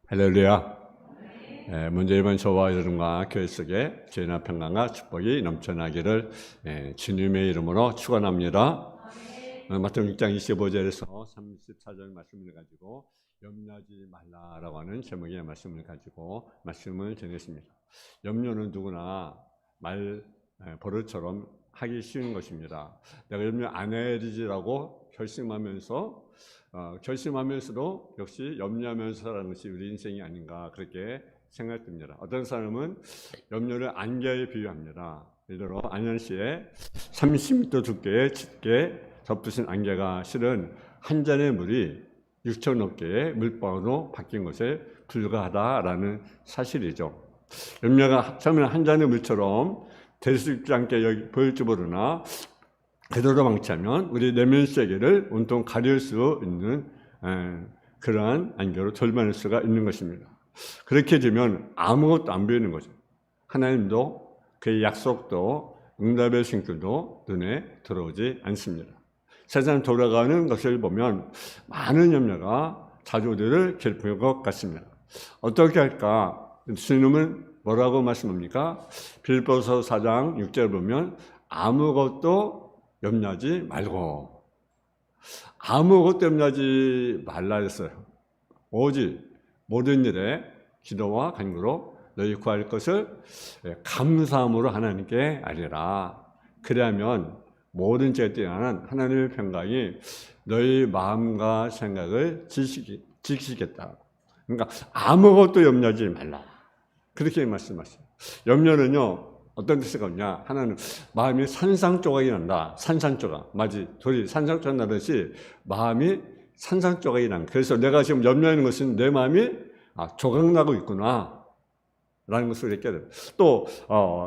할렐루야. 먼저 이번 저와 여러분과 교회 속에 죄나 평강과 축복이 넘쳐나기를 주님의 이름으로 축원합니다. 마태복음 6장 25절에서 34절 말씀을 가지고 염려하지 말라라고 하는 제목의 말씀을 가지고 말씀을 전했습니다. 염려는 누구나 버릇처럼 하기 쉬운 것입니다. 내가 염려 안 해야지라고 결심하면서도 역시 염려하면서 살아가는 것이 우리 인생이 아닌가 그렇게 생각됩니다. 어떤 사람은 염려를 안개에 비유합니다. 예를 들어 안현시에 30m 두께의 짙게 덮으신 안개가 실은 한 잔의 물이 6,000억 개의 물방울로 바뀐 것에 불과하다라는 사실이죠. 염려가 처음에는 한 잔의 물처럼 될 수 있지 않게 보일지 모르나 그대로 방치하면 우리 내면 세계를 온통 가릴 수 있는 그러한 안개로 돌만할 수가 있는 것입니다. 그렇게 되면 아무것도 안 보이는 거죠. 하나님도 그의 약속도 응답의 신들도 눈에 들어오지 않습니다. 세상 돌아가는 것을 보면 많은 염려가 자주들을 괴롭힐 것 같습니다. 어떻게 할까? 주님은 뭐라고 말씀합니까? 빌립보서 4장 6절을 보면 아무것도 염려하지 말고, 아무것도 염려하지 말라 했어요. 오직 모든 일에 기도와 간구로 너희 구할 것을 감사함으로 하나님께 아뢰라. 그래야면 모든 죄에 뛰어난 하나님의 평강이 너희 마음과 생각을 지키시겠다. 그러니까 아무것도 염려하지 말라. 그렇게 말씀하세요. 염려는요, 어떤 뜻이 있냐? 하나는 마음이 산산조각이 난다. 산산조각. 마치 돌이 산산조각 나듯이 마음이 산산조각이 난다. 그래서 내가 지금 염려하는 것은 내 마음이 조각나고 있구나 라는 것을 이렇게 돼요. 또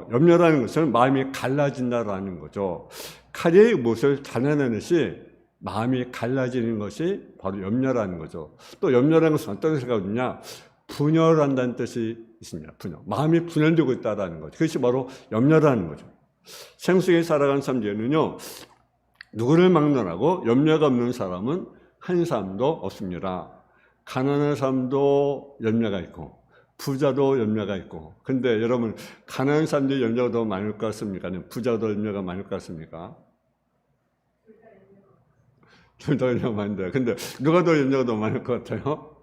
염려라는 것은 마음이 갈라진다라는 거죠. 칼이 못을 잘라내듯이 마음이 갈라지는 것이 바로 염려라는 거죠. 또 염려라는 것은 어떤 뜻이 있냐? 분열한다는 뜻이 있습니다. 분열. 마음이 분열되고 있다는 거죠. 그것이 바로 염려라는 거죠. 생속에 살아가는 사람 중에는요, 누구를 막론하고 염려가 없는 사람은 한 사람도 없습니다. 가난한 사람도 염려가 있고, 부자도 염려가 있고. 근데 여러분, 가난한 사람들이 염려가 더 많을 것 같습니까? 아니면 부자가 더 염려가 많을 것 같습니까? 둘 다 염려가 많은데. 근데 누가 더 염려가 더 많을 것 같아요?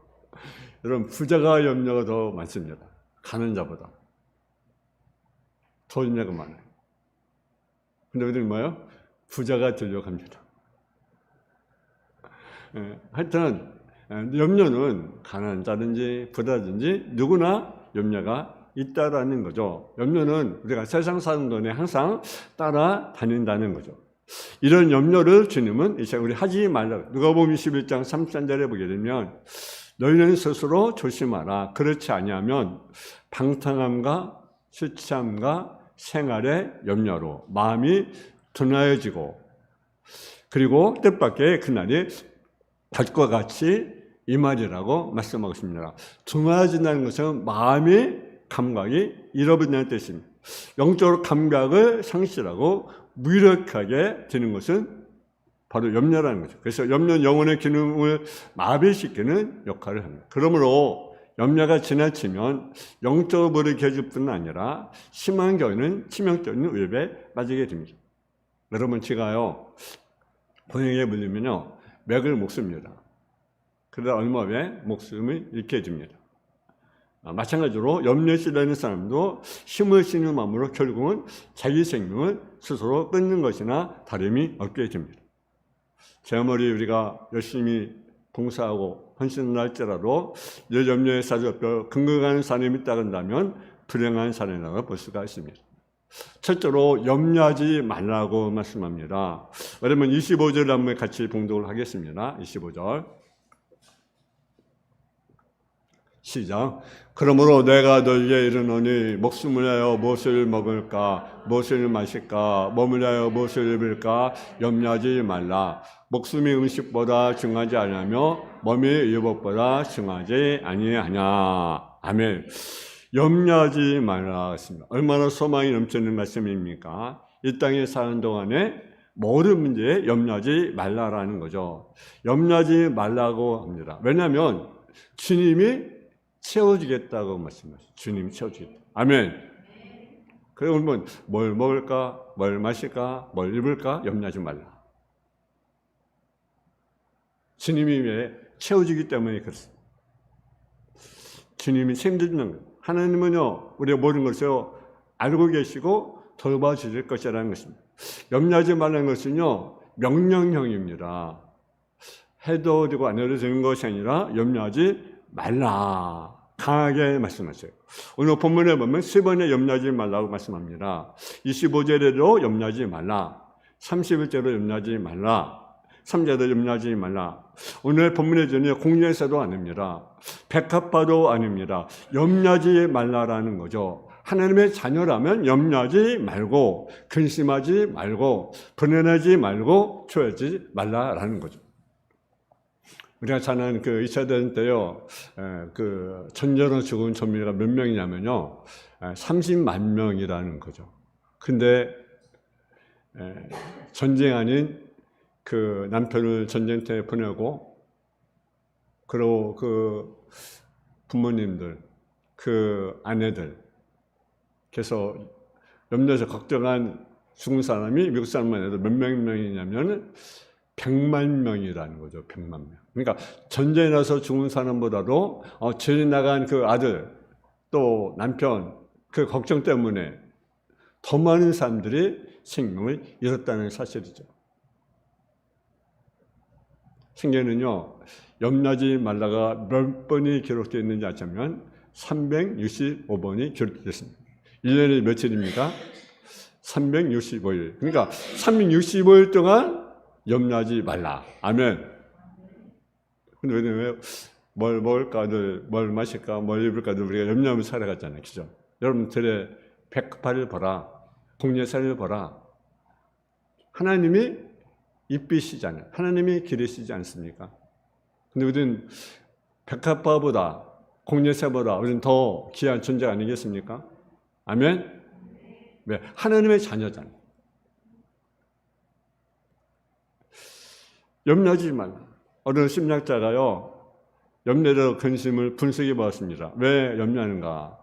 여러분, 부자가 염려가 더 많습니다. 가난자보다 더 염려가 많아요. 근데 우리는 뭐예요? 부자가 되려고 합니다. 하여튼 염려는 가난자든지 부자든지 누구나 염려가 있다라는 거죠. 염려는 우리가 세상 사는 don에 항상 따라다닌다는 거죠. 이런 염려를 주님은 이제 우리 하지 말라. 누가복음 21장 33절에 보게 되면 너희는 스스로 조심하라. 그렇지 아니하면 방탕함과 술 취함과 생활의 염려로 마음이 둔하여지고 그리고 뜻밖의 그날이 닷과 같이 임하리라고 말씀하고 있습니다. 둔하여진다는 것은 마음의 감각이 잃어버린다는 뜻입니다. 영적으로 감각을 상실하고 무력하게 되는 것은 바로 염려라는 거죠. 그래서 염려는 영혼의 기능을 마비시키는 역할을 합니다. 그러므로 염려가 지나치면 영적으로 무력해질 뿐 아니라 심한 경우는 치명적인 위협에 빠지게 됩니다. 여러분, 제가요, 본영에 물리면요, 맥을 못 씁니다. 그러다 얼마 후에 목숨을 잃게 됩니다. 마찬가지로 염려에 시달리는 사람도 힘을 쓰는 마음으로 결국은 자기 생명을 스스로 끊는 것이나 다름이 없게 됩니다. 제 아무리 우리가 열심히 봉사하고 헌신을 할지라도 내 염려에 사로잡혀 근거가는 사람이 있다 한다면 불행한 사람이라고 볼 수가 있습니다. 첫째로 염려하지 말라고 말씀합니다. 그러면 25절 한번 같이 봉독을 하겠습니다. 25절 시작. 그러므로 내가 너희에게 이르노니 목숨을 위하여 무엇을 먹을까 무엇을 마실까 몸을 위하여 무엇을 입을까 염려하지 말라. 목숨이 음식보다 중하지 아니하며 몸이 의복보다 중하지 아니하냐. 아멘. 염려하지 말라 했습니다. 얼마나 소망이 넘치는 말씀입니까? 이 땅에 사는 동안에 모든 문제에 염려하지 말라라는 거죠. 염려하지 말라고 합니다. 왜냐하면 주님이 채워주겠다고 말씀하셨어요. 주님이 채워주겠다. 아멘. 그러면 뭘 먹을까, 뭘 마실까, 뭘 입을까 염려하지 말라. 주님이 왜 채워주기 때문에 그렇습니다. 주님이 책임지는 거예요. 하나님은요, 우리가 모든 것을 알고 계시고 돌봐주실 것이라는 것입니다. 염려하지 말라는 것은요, 명령형입니다. 해도 되고 안 해도 되는 것이 아니라 염려하지 말라. 강하게 말씀하세요. 오늘 본문에 보면 세 번에 염려하지 말라고 말씀합니다. 25절에도 염려하지 말라. 31절로 염려하지 말라. 3절도 염려하지 말라. 오늘 본문의 전에 공예사도 아닙니다. 백합화도 아닙니다. 염려하지 말라라는 거죠. 하나님의 자녀라면 염려하지 말고 근심하지 말고 불안하지 말고 초회하지 말라라는 거죠. 우리가 사는 그 2차 대전 때요, 그 전쟁으로 죽은 전민이가 몇 명이냐면요, 30만 명이라는 거죠. 근데 전쟁 아닌 그 남편을 전쟁터에 보내고, 그리고 그 부모님들, 그 아내들, 그래서 염려해서 걱정한 죽은 사람이 미국 사람만 해도 몇 명이냐면 100만 명이라는 거죠. 100만 명. 그러니까 전쟁에 나서 죽은 사람보다도 죄 나간 그 아들 또 남편 그 걱정 때문에 더 많은 사람들이 생명을 잃었다는 사실이죠. 성경에는요, 염려하지 말라가 몇 번이 기록되어 있는지 아시면 365번이 기록되어 있습니다. 1년에 며칠입니까? 365일. 그러니까 365일 동안 염려하지 말라. 아멘. 근데 왜 뭘 먹을까들, 뭘 마실까, 뭘 입을까들 우리가 염려하면서 살아갔잖아요. 그죠? 여러분들의 백합화를 보라. 공예사를 보라. 하나님이 이빛이잖아요. 하나님이 기르시지 않습니까? 근데 우리는 백합화보다 공예사보다 우리는 더 귀한 존재 아니겠습니까? 아멘? 왜? 하나님의 자녀잖아요. 염려하지 말라. 어느 심리학자가요, 염려로 근심을 분석해 보았습니다. 왜 염려하는가?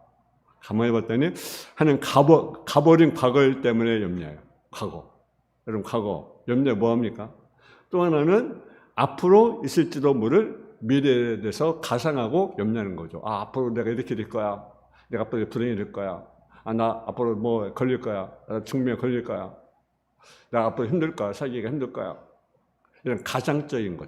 가만히 봤더니 하나는 가버린 과거일 때문에 염려해요. 과거. 여러분, 과거. 염려 뭐합니까? 또 하나는 앞으로 있을지도 모를 미래에 대해서 가상하고 염려하는 거죠. 아, 앞으로 내가 이렇게 될 거야. 내가 앞으로 불행이 될 거야. 아, 나 앞으로 뭐 걸릴 거야. 나 중병에 걸릴 거야. 나 앞으로 힘들 거야. 살기가 힘들 거야. 이런 가상적인 것.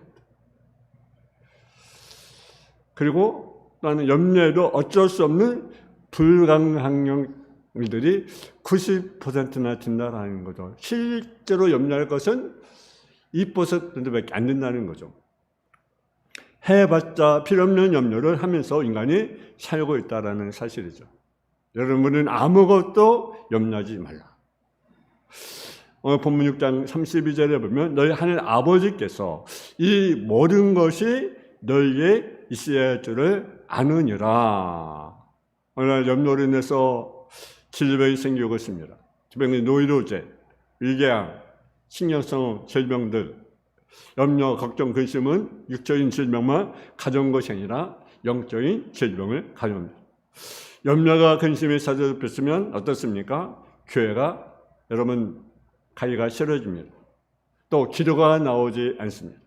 그리고 또는 염려에도 어쩔 수 없는 불가항력들이 90%나 된다는 거죠. 실제로 염려할 것은 2%밖에 안 된다는 거죠. 해봤자 필요 없는 염려를 하면서 인간이 살고 있다는 사실이죠. 여러분은 아무것도 염려하지 말라. 오늘 본문 6장 32절에 보면 너희 하늘 아버지께서 이 모든 것이 너희에게 있어야 할 줄을 아느니라. 오늘 염려로 인해서 질병이 생기고 있습니다. 질병이 노이로제, 위궤양, 신경성 질병들, 염려, 걱정, 근심은 육적인 질병만 가져온 것이 아니라 영적인 질병을 가져옵니다. 염려가 근심에 사로잡혔으면 어떻습니까? 교회가 여러분 가기가 싫어집니다. 또 기도가 나오지 않습니다.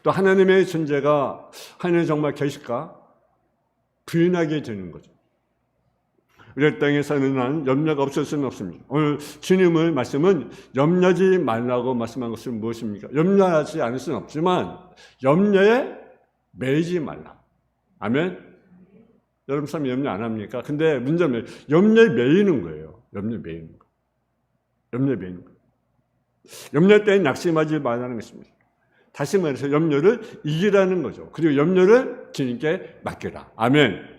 또 하나님의 존재가 하나님 정말 계실까? 부인하게 되는 거죠. 우리 땅에 사는 한 염려가 없을 수는 없습니다. 오늘 주님의 말씀은 염려하지 말라고 말씀한 것은 무엇입니까? 염려하지 않을 수는 없지만 염려에 매이지 말라. 아멘? 여러분 사람이 염려 안 합니까? 근데 문제는 염려에 매이는 거예요. 염려에 매이는 거. 염려에 매이는 거. 염려 때문에 낙심하지 말라는 것입니다. 다시 말해서 염려를 이기라는 거죠. 그리고 염려를 주님께 맡겨라. 아멘.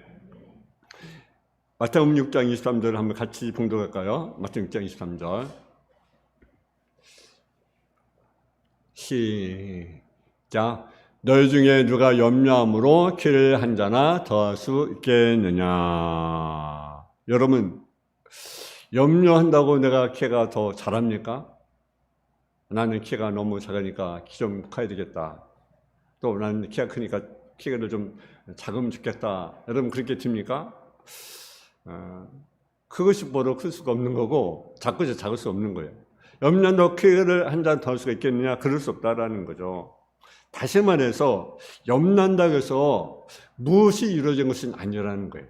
마태복음 6장 23절을 한번 같이 봉독할까요? 마태복음 6장 23절. 시작. 너희 중에 누가 염려함으로 키를 한 자나 더할 수 있겠느냐. 여러분, 염려한다고 내가 키가 더 자랍니까? 나는 키가 너무 작으니까 키 좀 커야 되겠다. 또 나는 키가 크니까 키를 좀 작으면 좋겠다. 여러분 그렇게 듭니까? 그것이 뭐로 클 수가 없는 거고 작고 작을 수 없는 거예요. 염려도 크기를 한 잔 더 할 수가 있겠느냐? 그럴 수 없다라는 거죠. 다시 말해서 염난다고 해서 무엇이 이루어진 것은 아니라는 거예요.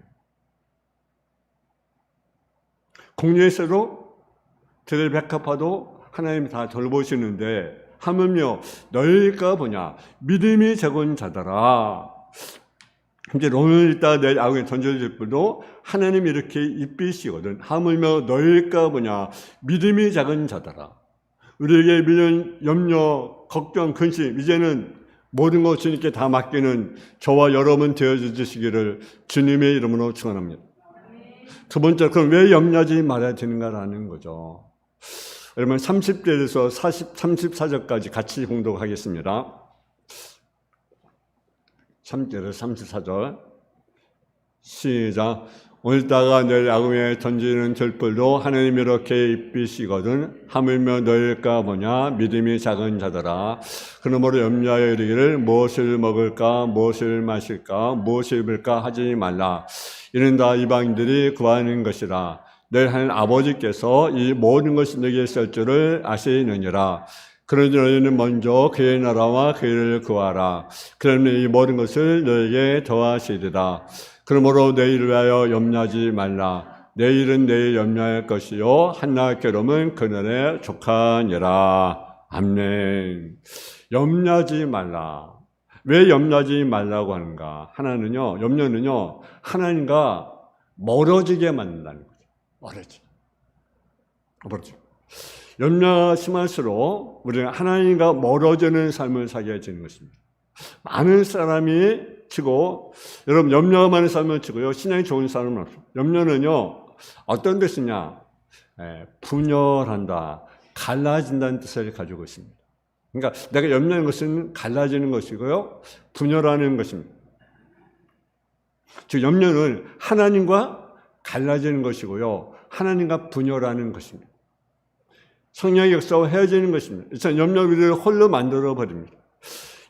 공예에서도 들백합화도 하나님이 다 돌보시는데 하물며 너희가 뭐냐? 믿음이 적은 자더라. 이제 오늘 있다 내일 아궁에 던져질 뿐도 하나님이 이렇게 입히시거든. 하물며 너희가 뭐냐? 믿음이 작은 자더라. 우리에게 밀린 염려, 걱정, 근심 이제는 모든 것 주님께 다 맡기는 저와 여러분 되어주시기를 주님의 이름으로 축원합니다. 두 번째, 그럼 왜 염려하지 말아야 되는가라는 거죠. 여러분 30절에서 34절까지 같이 공독하겠습니다. 3절에서 34절 시작. 오늘따가 내일 아궁이에 던지는 들불도 하나님이 이렇게 입히시거든. 하물며 너희가 뭐냐? 믿음이 작은 자더라. 그러므로 염려하여 이르기를 무엇을 먹을까, 무엇을 마실까, 무엇을 입을까 하지 말라. 이는 다 이방인들이 구하는 것이라. 너희 하나님 아버지께서 이 모든 것이 너희에게 있을 줄을 아시느니라. 그러니 너희는 먼저 그의 나라와 그의 일을 구하라. 그러면 이 모든 것을 너희에게 더하시리라. 그러므로 내일을 위하여 염려하지 말라. 내일은 내일 염려할 것이요 한날 괴로움은 그날에 족하니라. 아멘. 염려하지 말라. 왜 염려하지 말라고 하는가? 하나는요, 염려는요, 하나님과 멀어지게 만든다는 거죠. 멀어지게. 염려가 심할수록 우리는 하나님과 멀어지는 삶을 살게 되는 것입니다. 많은 사람이 치고, 여러분 염려가 많은 사람은 치고요, 신앙이 좋은 사람은 없어요. 염려는요, 어떤 뜻이냐? 분열한다, 갈라진다는 뜻을 가지고 있습니다. 그러니까 내가 염려하는 것은 갈라지는 것이고요, 분열하는 것입니다. 즉 염려는 하나님과 갈라지는 것이고요, 하나님과 분열하는 것입니다. 성령의 역사와 헤어지는 것입니다. 그래서 염려가 우리를 홀로 만들어 버립니다.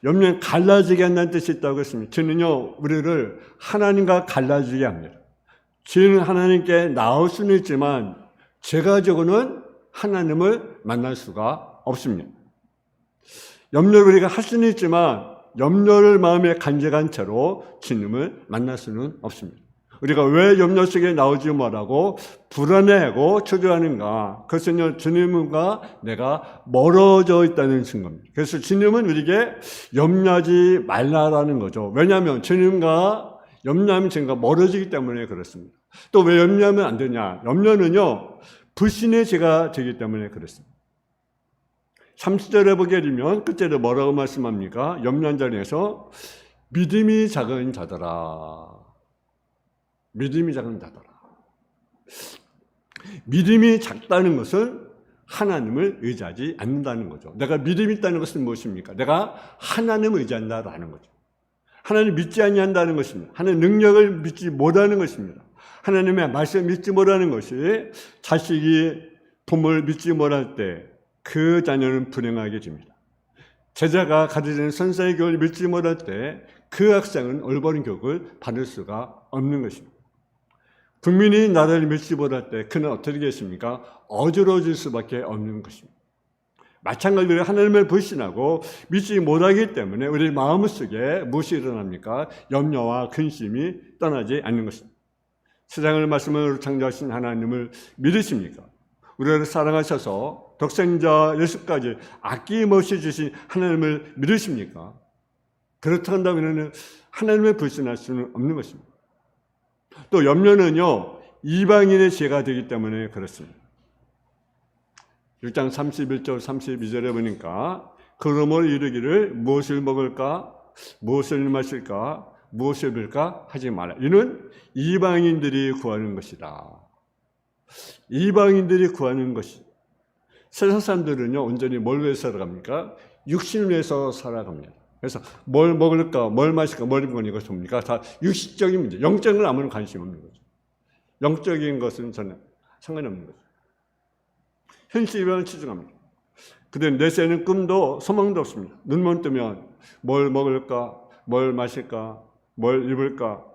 염려는 갈라지게 한다는 뜻이 있다고 했습니다. 죄는요, 우리를 하나님과 갈라지게 합니다. 죄는 하나님께 나올 수는 있지만 죄 가지고는 하나님을 만날 수가 없습니다. 염려를 우리가 할 수는 있지만 염려를 마음에 간직한 채로 주님을 만날 수는 없습니다. 우리가 왜 염려 속에 나오지 말라고 불안해하고 초조하는가? 그것은 주님과 내가 멀어져 있다는 증거입니다. 그래서 주님은 우리에게 염려하지 말라라는 거죠. 왜냐하면 주님과 염려하면 주님과 멀어지기 때문에 그렇습니다. 또 왜 염려하면 안 되냐? 염려는요, 불신의 죄가 되기 때문에 그렇습니다. 30절에 보게 되면 끝절에 뭐라고 말씀합니까? 염려한 자리에서 믿음이 작은 자더라. 믿음이 작은 자더라. 믿음이 작다는 것은 하나님을 의지하지 않는다는 거죠. 내가 믿음이 있다는 것은 무엇입니까? 내가 하나님을 의지한다라는 거죠. 하나님 믿지 아니한다는 것입니다. 하나님 능력을 믿지 못하는 것입니다. 하나님의 말씀을 믿지 못하는 것이 자식이 부모를 믿지 못할 때 그 자녀는 불행하게 됩니다. 제자가 가르치는 선생의 교훈을 믿지 못할 때 그 학생은 올바른 교육을 받을 수가 없는 것입니다. 국민이 나라를 믿지 못할 때 그는 어떻게 되겠습니까? 어지러워질 수밖에 없는 것입니다. 마찬가지로 하나님을 불신하고 믿지 못하기 때문에 우리 마음속에 무엇이 일어납니까? 염려와 근심이 떠나지 않는 것입니다. 세상을 말씀으로 창조하신 하나님을 믿으십니까? 우리를 사랑하셔서 독생자 예수까지 아낌없이 주신 하나님을 믿으십니까? 그렇다면 하나님을 불신할 수는 없는 것입니다. 또 염려는요, 이방인의 죄가 되기 때문에 그렇습니다. 6장 31절 32절에 보니까 그러므로 이르기를 무엇을 먹을까, 무엇을 마실까, 무엇을 입을까 하지 말라. 이는 이방인들이 구하는 것이다. 이방인들이 구하는 것이. 세상 사람들은요, 온전히 뭘 위해서 살아갑니까? 육신을 위해서 살아갑니다. 그래서 뭘 먹을까, 뭘 마실까, 뭘 입을까, 이거 뭡니까? 다 육식적인 문제, 영적인 건 아무런 관심 없는 거죠. 영적인 것은 전혀 상관이 없는 거죠. 현실에 치중합니다. 그런데 내세는 꿈도 소망도 없습니다. 눈만 뜨면 뭘 먹을까, 뭘 마실까, 뭘 입을까?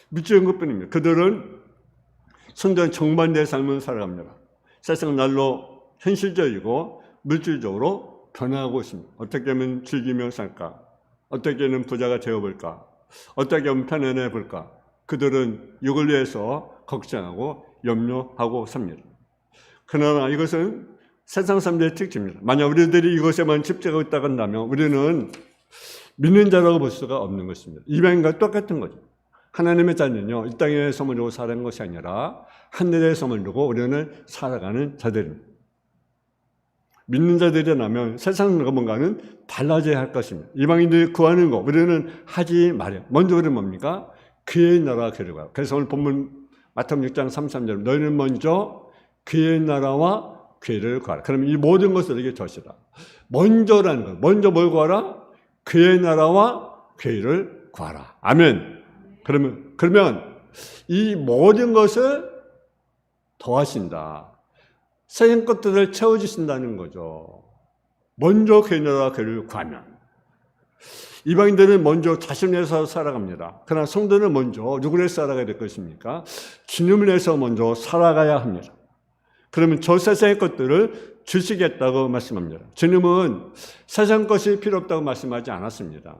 믿지 않은 것뿐입니다. 그들은 성전 정반대의 삶을 살아갑니다. 세상 날로 현실적이고 물질적으로 변화하고 있습니다. 어떻게 하면 즐기며 살까? 어떻게 하면 부자가 되어볼까? 어떻게 하면 편안해 볼까? 그들은 이걸 위해서 걱정하고 염려하고 삽니다. 그러나 이것은 세상 사람들의 특징입니다. 만약 우리들이 이것에만 집중하고 있다고 한다면 우리는 믿는 자라고 볼 수가 없는 것입니다. 이방인과 똑같은 거죠. 하나님의 자는요, 이 땅에 소문을 두고 살아가는 것이 아니라 하늘에 소문을 두고 우리는 살아가는 자들입니다. 믿는 자들이라면 세상과 뭔가는 달라져야 할 것입니다. 이방인들이 구하는 거 우리는 하지 말아요. 먼저 우리는 뭡니까? 그의 나라가 그리고요. 그래서 오늘 본문 마태복음 6장 33절 너희는 먼저 그의 나라와 그를 구하라. 그러면 이 모든 것을 이게 것이다. 먼저라는 것. 먼저 뭘 구하라? 그의 나라와 그를 구하라. 아멘. 그러면 이 모든 것을 더하신다. 세상 것들을 채워주신다는 거죠. 먼저 그의 나라와 그를 구하면. 이방인들은 먼저 자신을 위해서 살아갑니다. 그러나 성도는 먼저 누구를 위해서 살아가야 될 것입니까? 주님을 위해서 먼저 살아가야 합니다. 그러면 저 세상의 것들을 주시겠다고 말씀합니다. 주님은 세상 것이 필요 없다고 말씀하지 않았습니다.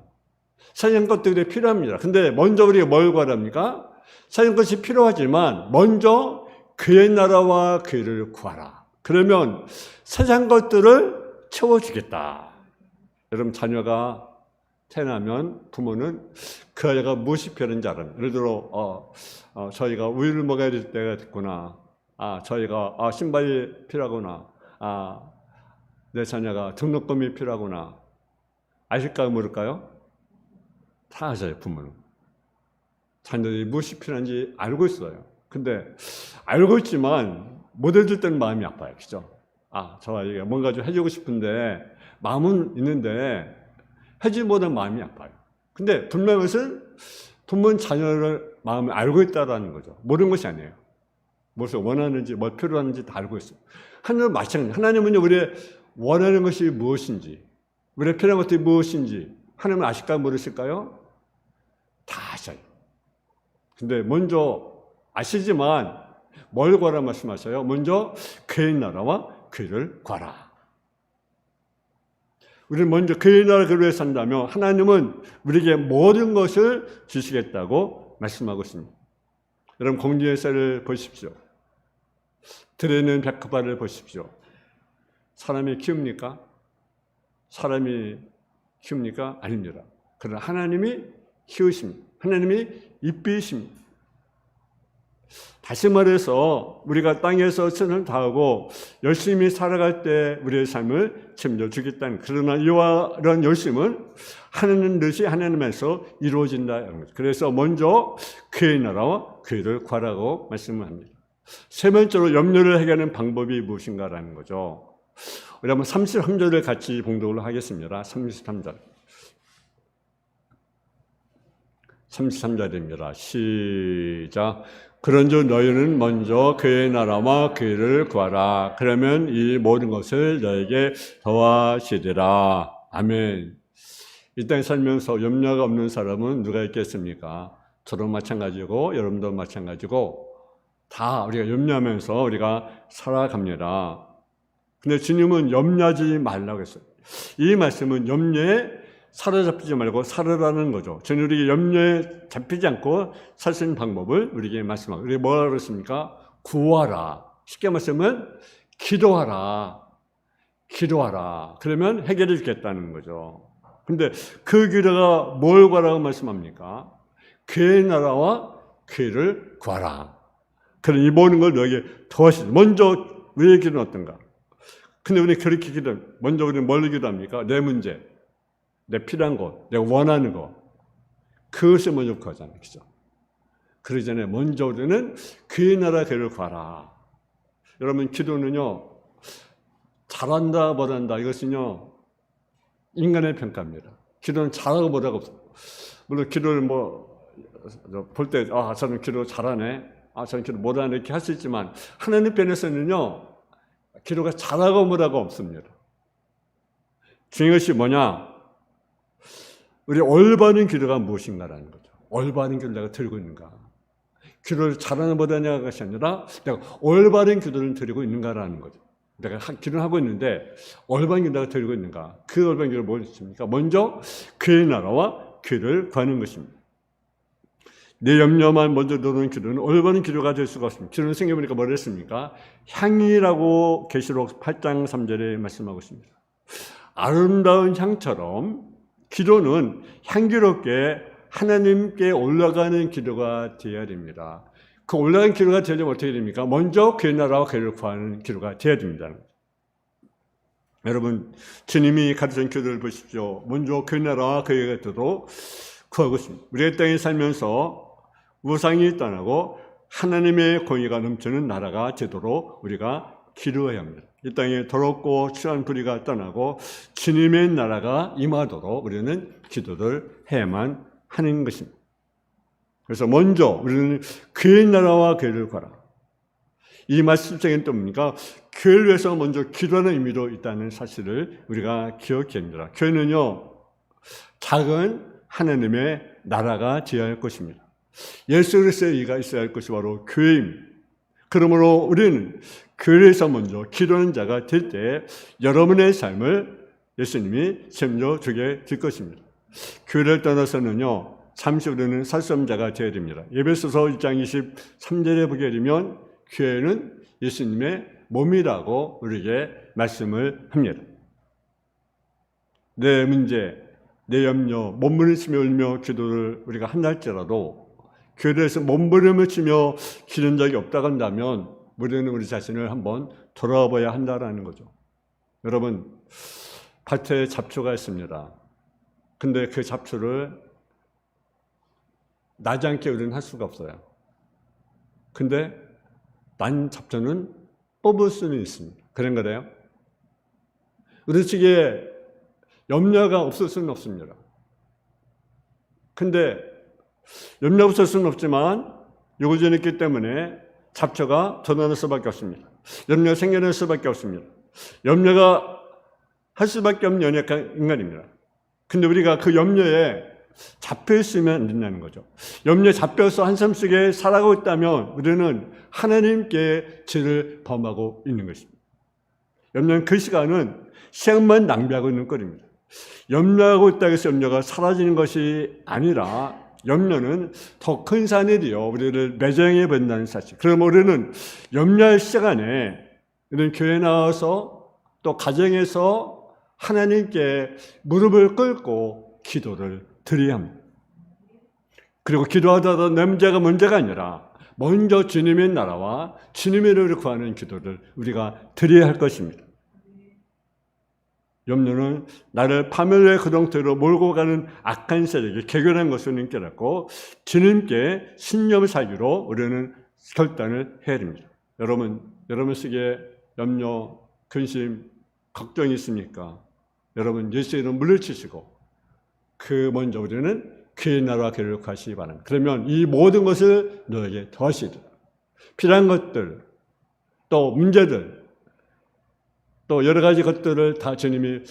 세상 것들이 필요합니다. 근데 먼저 우리가 뭘 구하랍니까? 세상 것이 필요하지만 먼저 그의 나라와 그를 구하라. 그러면 세상 것들을 채워주겠다. 여러분 자녀가 태어나면 부모는 그 아이가 무엇이 필요한지 알아요. 예를 들어 저희가 우유를 먹어야 될 때가 됐구나. 저희가 신발이 필요하구나. 내 자녀가 등록금이 필요하구나. 아실까요? 모를까요? 다 아셔요, 부모는. 자녀들이 무엇이 필요한지 알고 있어요. 근데 알고 있지만 못 해줄 때는 마음이 아파요. 그죠? 저 아이가 뭔가 좀 해주고 싶은데 마음은 있는데 해주지 못한 마음이 아파요. 근데 분명한 것은 부모는 자녀를 마음을 알고 있다는 거죠. 모르는 것이 아니에요. 무엇을 원하는지, 뭘 필요한지 다 알고 있어요. 하나님은 마찬가지예요. 하나님은요, 우리의 원하는 것이 무엇인지, 우리의 필요한 것들이 무엇인지, 하나님은 아실까요? 모르실까요? 다 아셔요. 근데 먼저 아시지만 뭘 구하라 말씀하셔요? 먼저 그의 나라와 그를 구하라. 우리는 먼저 그의 나라 그를 위해 산다면 하나님은 우리에게 모든 것을 주시겠다고 말씀하고 있습니다. 여러분 공주의 쌀을 보십시오. 들에 있는 백합알을 보십시오. 사람이 키웁니까? 사람이 키웁니까? 아닙니다. 그러나 하나님이 키우십니다. 하나님이 입히십니다. 다시 말해서 우리가 땅에서 천을 다하고 열심히 살아갈 때 우리의 삶을 책임져주겠다는, 그러나 이런 열심은 하나님 뜻이 하나님에서 이루어진다. 그래서 먼저 그의 나라와 그를 구하라고 말씀을 합니다. 세 번째로 염려를 해결하는 방법이 무엇인가라는 거죠. 우리 한번 33절을 같이 봉독을 하겠습니다. 33절. 33절입니다. 시작. 그런즉 너희는 먼저 그의 나라와 그를 구하라. 그러면 이 모든 것을 너에게 더하시리라. 아멘. 이 땅에 살면서 염려가 없는 사람은 누가 있겠습니까? 저도 마찬가지고 여러분도 마찬가지고 다 우리가 염려하면서 우리가 살아갑니다. 근데 주님은 염려하지 말라고 했어요. 이 말씀은 염려에 사로잡히지 말고 살으라는 거죠. 저는 우리에게 염려에 잡히지 않고 살 수 있는 방법을 우리에게 말씀하고, 우리가 뭐라 그랬습니까? 구하라. 쉽게 말하면 기도하라. 기도하라. 그러면 해결해 주겠다는 거죠. 근데 그 기도가 뭘 구하라고 말씀합니까? 그의 나라와 그를 구하라. 그럼 이 모든 걸 너에게 더하시죠. 먼저 우리의 기도는 어떤가? 근데 우리 그렇게 먼저 우리는 뭘 기도합니까? 내 문제. 내 필요한 것, 내가 원하는 것, 그것을 먼저 구하잖아요. 그죠? 그러기 전에 먼저 우리는 그의 나라 그를 구하라. 여러분, 기도는요, 잘한다, 못한다, 이것은요, 인간의 평가입니다. 기도는 잘하고 못하고 없어요. 물론 기도를 볼 때, 저는 기도 잘하네, 저는 기도 못하네, 이렇게 할 수 있지만, 하나님 편에서는요, 기도가 잘하고 못하고 없습니다. 중요한 것이 뭐냐? 우리 올바른 기도가 무엇인가라는 거죠. 올바른 기도를 내가 드리고 있는가. 기도를 잘하는 보다냐가 것이 아니라 내가 올바른 기도를 드리고 있는가라는 거죠. 내가 기도를 하고 있는데 올바른 기도를 드리고 있는가. 그 올바른 기도를 무엇입니까? 먼저 그의 나라와 그를 구하는 것입니다. 내 염려만 먼저 놓는 기도는 올바른 기도가 될 수가 없습니다. 기도는 생각해보니까 뭐라 했습니까? 향이라고 계시록 8장 3절에 말씀하고 있습니다. 아름다운 향처럼 기도는 향기롭게 하나님께 올라가는 기도가 되어야 됩니다. 그 올라가는 기도가 되려면 어떻게 됩니까? 먼저 그의 나라와 그를 구하는 기도가 되어야 됩니다. 여러분, 주님이 가르친 기도를 보십시오. 먼저 그의 나라와 그의 뜻으로 구하고 있습니다. 우리의 땅에 살면서 우상이 떠나고 하나님의 공의가 넘치는 나라가 되도록 우리가 기도해야 합니다. 이 땅에 더럽고 추한 불의가 떠나고 주님의 나라가 임하도록 우리는 기도를 해야만 하는 것입니다. 그래서 먼저 우리는 그의 나라와 그를 구하라. 이 말씀 속에는 또 뭡니까? 교회를 위해서 먼저 기도하는 의미도 있다는 사실을 우리가 기억해야 합니다. 교회는요, 작은 하나님의 나라가 되어야 할 것입니다. 예수 그리스도의 의가 있어야 할 것이 바로 교회입니다. 그러므로 우리는 교회에서 먼저 기도하는 자가 될 때 여러분의 삶을 예수님이 책임져주게 될 것입니다. 교회를 떠나서는요, 잠시 우리는 살 수 없는 자가 되어야 됩니다. 에베소서 1장 23절에 보게 되면 교회는 예수님의 몸이라고 우리에게 말씀을 합니다. 내 문제, 내 염려, 몸부림치며 울며 기도를 우리가 한달째라도 교회에서 몸부림을 치며 기도한 적이 없다고 한다면 우리는 우리 자신을 한번 돌아봐야 한다는 거죠. 여러분, 밭에 잡초가 있습니다. 근데 그 잡초를 나지 않게 우리는 할 수가 없어요. 근데 난 잡초는 뽑을 수는 있습니다. 그런 거래요. 우리 측에 염려가 없을 수는 없습니다. 근데 염려가 없을 수는 없지만 요구전이 있기 때문에 잡초가 돋아날 수밖에 없습니다. 염려가 생겨날 수밖에 없습니다. 염려가 할 수밖에 없는 연약한 인간입니다. 근데 우리가 그 염려에 잡혀 있으면 안 된다는 거죠. 염려에 잡혀서 한숨 속에 살아가고 있다면 우리는 하나님께 죄를 범하고 있는 것입니다. 염려는 그 시간은 시간만 낭비하고 있는 꼴입니다. 염려하고 있다고 해서 염려가 사라지는 것이 아니라 염려는 더 큰 산이 되어 우리를 매장해 본다는 사실. 그럼 우리는 염려할 시간에 우리는 교회에 나와서 또 가정에서 하나님께 무릎을 꿇고 기도를 드려야 합니다. 그리고 기도하다가 내 문제가 문제가 아니라 먼저 주님의 나라와 주님의 일을 구하는 기도를 우리가 드려야 할 것입니다. 염려는 나를 파멸의 구덩텅이로 몰고 가는 악한 세력이 개결한 것을 깨닫고 주님께 신념을 살기로 우리는 결단을 해야 됩니다. 여러분 속에 염려, 근심, 걱정이 있습니까? 여러분 예수의 이름 물리치시고 그 먼저 우리는 그의 나라와 그를 구하시기 바랍니다. 그러면 이 모든 것을 너에게 더하시리라. 필요한 것들, 또 문제들, 또 여러 가지 것들을 다 주님이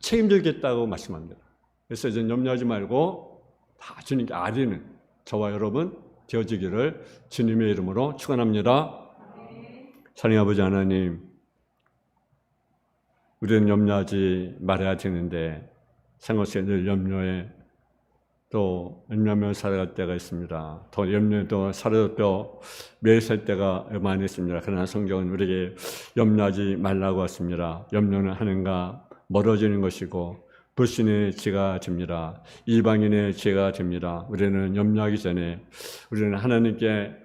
책임지겠다고 말씀합니다. 그래서 이제 염려하지 말고 다 주님께 아뢰는 저와 여러분 되어지기를 주님의 이름으로 축원합니다. 사랑의 아버지 하나님, 우리는 염려하지 말아야 되는데 생활 속에 늘 염려에 또 염려하며 살아갈 때가 있습니다. 더 염려도 사로잡혀 매일 살 때가 많이 있습니다. 그러나 성경은 우리에게 염려하지 말라고 했습니다. 염려는 하나님과 멀어지는 것이고 불신의 죄가 됩니다. 이방인의 죄가 됩니다. 우리는 염려하기 전에 우리는 하나님께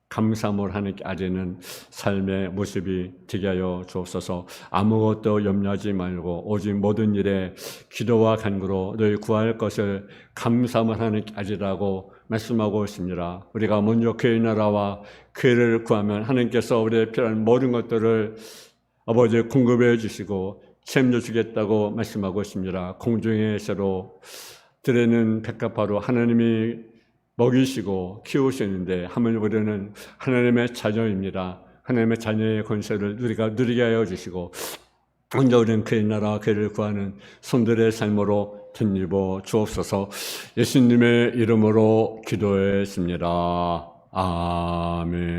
감사함을 하나님께 아뢰는 삶의 모습이 되게 하여 주옵소서. 아무것도 염려하지 말고 오직 모든 일에 기도와 간구로 너희 구할 것을 감사함을 하나님께 아뢰라고 말씀하고 있습니다. 우리가 먼저 그의 나라와 그를 구하면 하나님께서 우리의 필요한 모든 것들을 아버지 공급해 주시고 책임져 주겠다고 말씀하고 있습니다. 공중의 새로 들에는 백합화로 하나님이 먹이시고 키우시는데 하물며 우리는 하나님의 자녀입니다. 하나님의 자녀의 권세를 우리가 누리게 하여 주시고 먼저 우리는 그의 나라 그를 구하는 성들의 삶으로 덧입어 주옵소서. 예수님의 이름으로 기도했습니다. 아멘.